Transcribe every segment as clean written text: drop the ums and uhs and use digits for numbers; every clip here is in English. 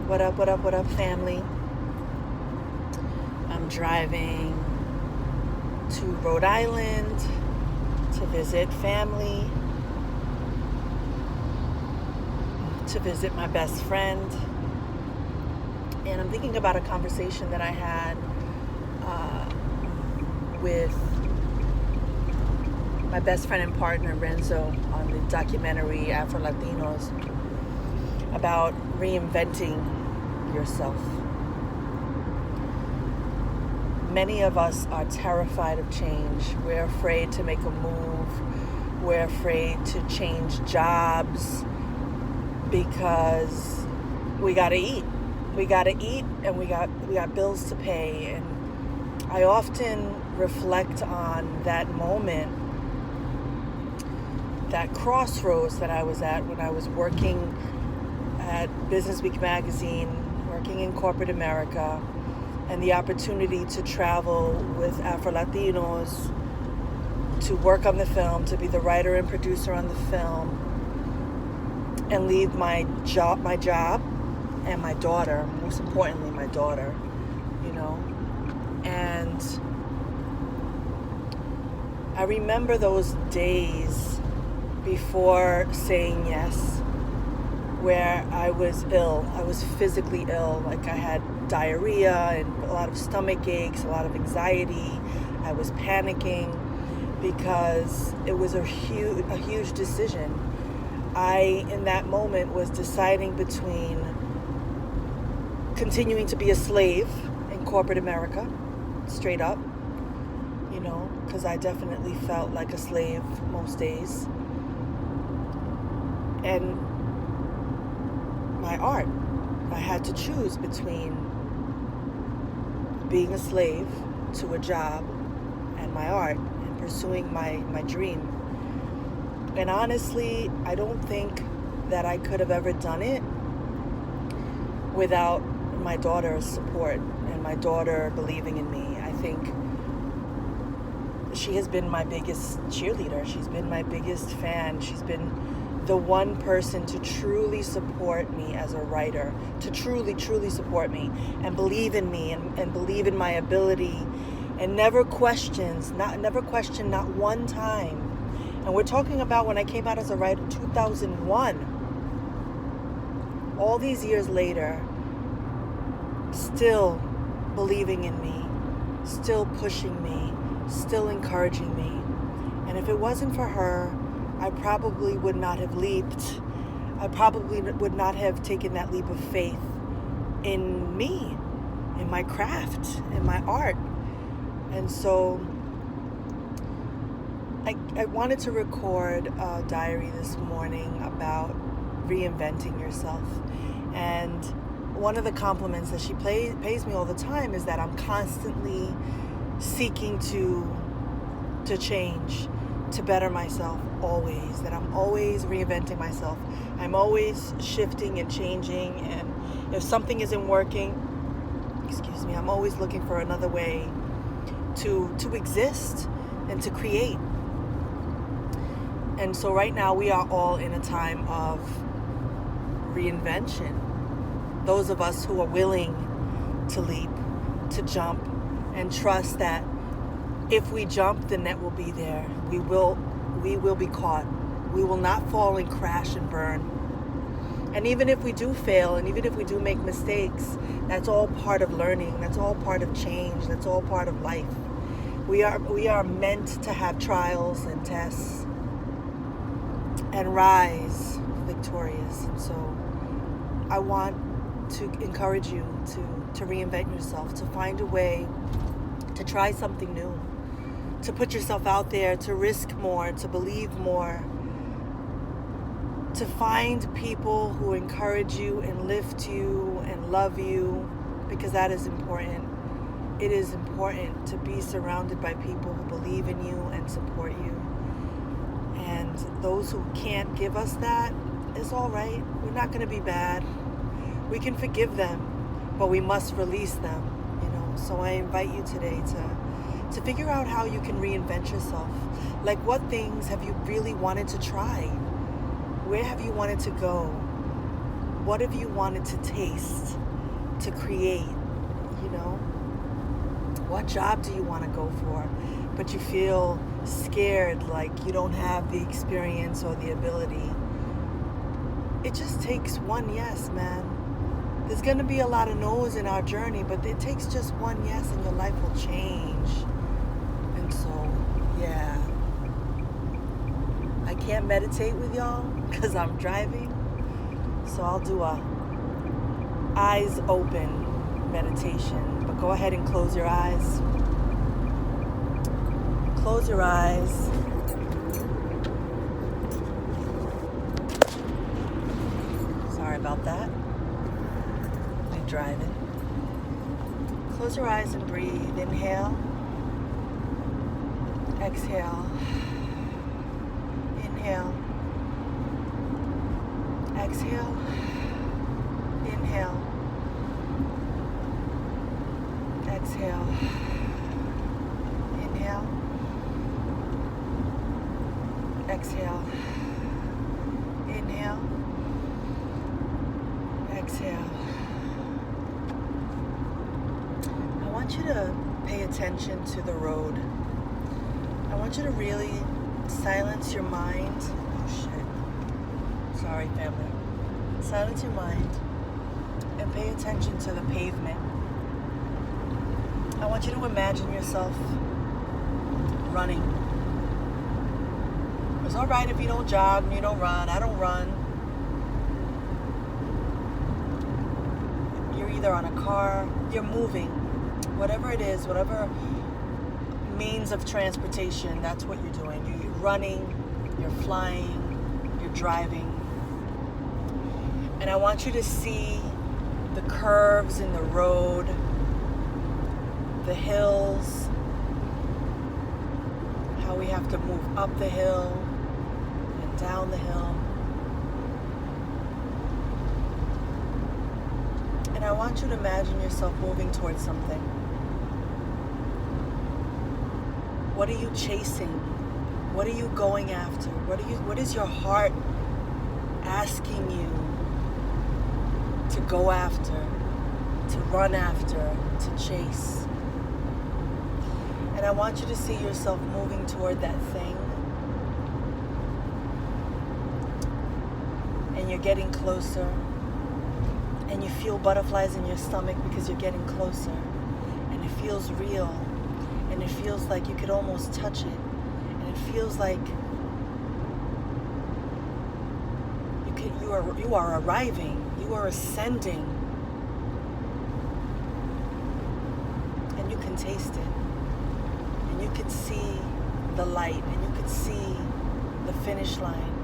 What up, family? I'm driving to Rhode Island to visit family, to visit my best friend. And I'm thinking about a conversation that I had with my best friend and partner, Renzo, on the documentary Afro Latinos about reinventing yourself. Many of us are terrified of change. We're afraid to make a move. We're afraid to change jobs because we gotta eat. We gotta eat, and we got bills to pay. And I often reflect on that moment, that crossroads that I was at when I was working at Business Week magazine, working in corporate America, and the opportunity to travel with Afro Latinos, to work on the film, to be the writer and producer on the film, and leave my job and my daughter, most importantly my daughter, and I remember those days before saying yes, where I was ill. I was physically ill. Like, I had diarrhea and a lot of stomach aches, a lot of anxiety. I was panicking because it was a huge decision. I, in that moment, was deciding between continuing to be a slave in corporate America, straight up, because I definitely felt like a slave most days, and my art. I had to choose between being a slave to a job and my art and pursuing my dream. And honestly, I don't think that I could have ever done it without my daughter's support and my daughter believing in me. I think she has been my biggest cheerleader. She's been my biggest fan. She's been the one person to truly support me as a writer, to truly support me and believe in me and believe in my ability, and never questioned not one time. And we're talking about when I came out as a writer in 2001. All these years later, still believing in me, still pushing me, still encouraging me. And if it wasn't for her, I probably would not have leaped. I probably would not have taken that leap of faith in me, in my craft, in my art. And so I wanted to record a diary this morning about reinventing yourself. And one of the compliments that she pays me all the time is that I'm constantly seeking to change, to better myself, always, that I'm always reinventing myself. I'm always shifting and changing, and if something isn't working, I'm always looking for another way to exist and to create. And so right now we are all in a time of reinvention. Those of us who are willing to leap, to jump, and trust that if we jump, the net will be there. We will be caught. We will not fall and crash and burn. And even if we do fail, and even if we do make mistakes, that's all part of learning. That's all part of change. That's all part of life. We are meant to have trials and tests and rise victorious. And so I want to encourage you to reinvent yourself, to find a way to try something new, to put yourself out there, to risk more, to believe more, to find people who encourage you and lift you and love you, because that is important. It is important to be surrounded by people who believe in you and support you. And those who can't give us that, it's all right. We're not going to be bad. We can forgive them, but we must release them, So I invite you today to figure out how you can reinvent yourself. Like, what things have you really wanted to try? Where have you wanted to go? What have you wanted to taste, to create, you know? What job do you want to go for, but you feel scared, like you don't have the experience or the ability? It just takes one yes, man. There's going to be a lot of no's in our journey, but it takes just one yes and your life will change. And so, yeah. I can't meditate with y'all because I'm driving. So I'll do a eyes open meditation. But go ahead and close your eyes. Close your eyes. Sorry about that. I'm driving. Close your eyes and breathe. Inhale. Exhale. Inhale. Exhale. Inhale. Exhale. Inhale. Exhale. Inhale. Exhale. I want you to pay attention to the road. I want you to really silence your mind. Oh shit. Sorry, family. Silence your mind and pay attention to the pavement. I want you to imagine yourself running. It's all right if you don't jog and you don't run. I don't run. You're either on a car, you're moving. Whatever it is, whatever means of transportation, that's what you're doing. You're running, you're flying, you're driving. And I want you to see the curves in the road, the hills, how we have to move up the hill and down the hill. And I want you to imagine yourself moving towards something. What are you chasing? What are you going after? What is your heart asking you to go after, to run after, to chase? And I want you to see yourself moving toward that thing. And you're getting closer. And you feel butterflies in your stomach because you're getting closer. And it feels real. And it feels like you could almost touch it. And it feels like you are arriving. You are ascending. And you can taste it. And you can see the light. And you can see the finish line.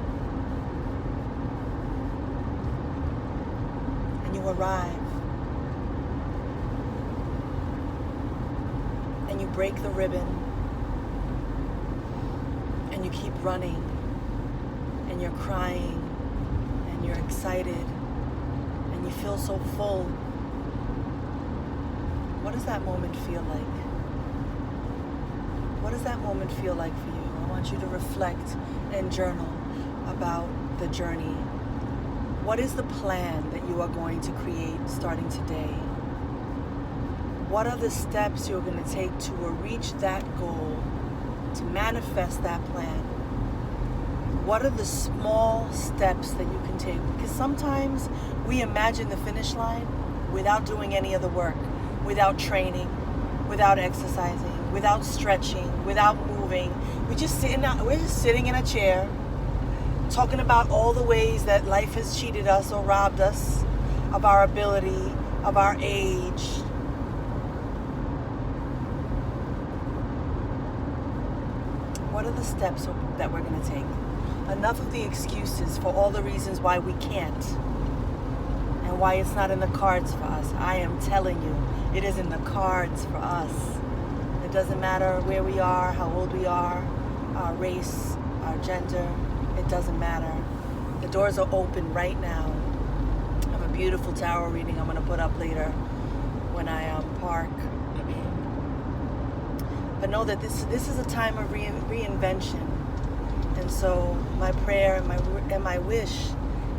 And you arrive. And you break the ribbon. And you keep running. And you're crying. And you're excited. And you feel so full. What does that moment feel like? What does that moment feel like for you? I want you to reflect and journal about the journey. What is the plan that you are going to create starting today? What are the steps you're going to take to reach that goal, to manifest that plan? What are the small steps that you can take? Because sometimes we imagine the finish line without doing any of the work, without training, without exercising, without stretching, without moving. We're just sitting in a chair, talking about all the ways that life has cheated us or robbed us of our ability, of our age. What are the steps that we're going to take? Enough of the excuses for all the reasons why we can't and why it's not in the cards for us. I am telling you, it is in the cards for us. It doesn't matter where we are, how old we are, our race, our gender. It doesn't matter. The doors are open right now. I have a beautiful tarot reading I'm going to put up later when I park. But know that this is a time of reinvention. And so my prayer and my wish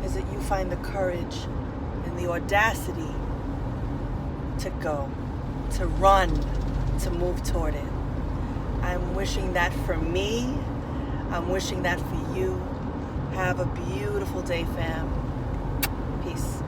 is that you find the courage and the audacity to go, to run, to move toward it. I'm wishing that for me. I'm wishing that for you. Have a beautiful day, fam. Peace.